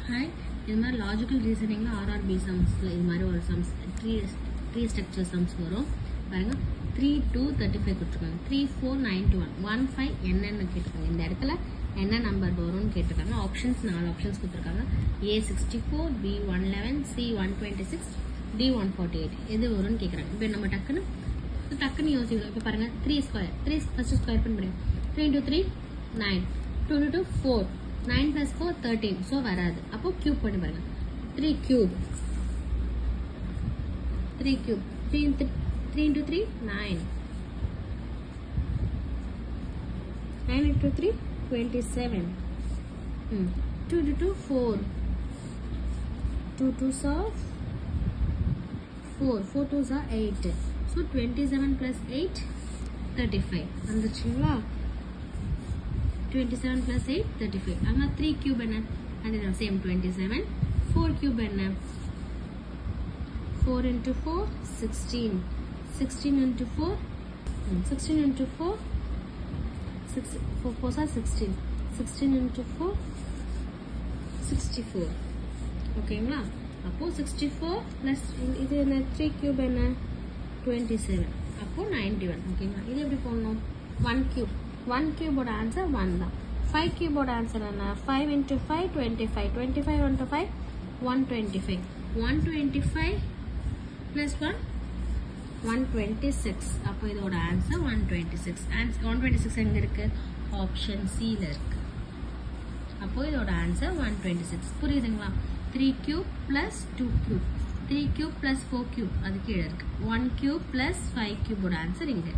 Hi, this is logical reasoning RRB sums. This sums three structure sums. 3, 2, 35 3, 4, 9 to 1, 5 NN என்ன number வரும்னு கேட்டிருக்காங்க. Options 4 options கொடுத்திருக்காங்க. A 64, B 111, C 126, D 148. எது வரும்னு கேக்குறாங்க. இப்போ நம்ம டக்குன்னு யோசிக்கலாம். இப்போ பாருங்க 3 ஸ்கொயர். 3 ஃபர்ஸ்ட் ஸ்கொயர் பண்ணுங்க. 3 into 3 9. 2 into 4. 9 plus 4 13. So வராது. அப்போ கியூப் பண்ணி பாருங்க. 3 cube. 3 cube. 3 into 3 9. 9 into 3 27. 2 into 2 4. 2 2s are 4. 4 2s are 8. So 27 plus 8 35. வந்துச்சுங்களா? 27 plus 8 35. அங்க 3 cube என்ன? அது same 27. 4 cube என்ன? 4 into 4 16. 16 into 4 16 into 4 4 are 16. 16 into 4 64. ஓகேங்களா? அப்போ 64 plus இது என்ன 3 cube என்ன 27. அப்போ 91. ஓகேங்களா? இது எப்படி போடணும்? 1 cube. 1 cube ஓட ஆன்சர் 1 தான். 5 cube ஓட ஆன்சர் என்ன? 5 into 5 25. 25 into 5 125. 125 plus 1 126. அப்போ இதோட ஆன்சர் 126. ஆன்சர் 126 எங்க இருக்கு? ஆப்ஷன் C ல இருக்கு. அப்போ இதோட ஆன்சர் 126. புரியுதுங்களா? 3 cube plus 2 cube. 3 cube plus 4 cube அது கீழ இருக்கு. 1 cube plus 5 cube ஓட ஆன்சர் இங்க.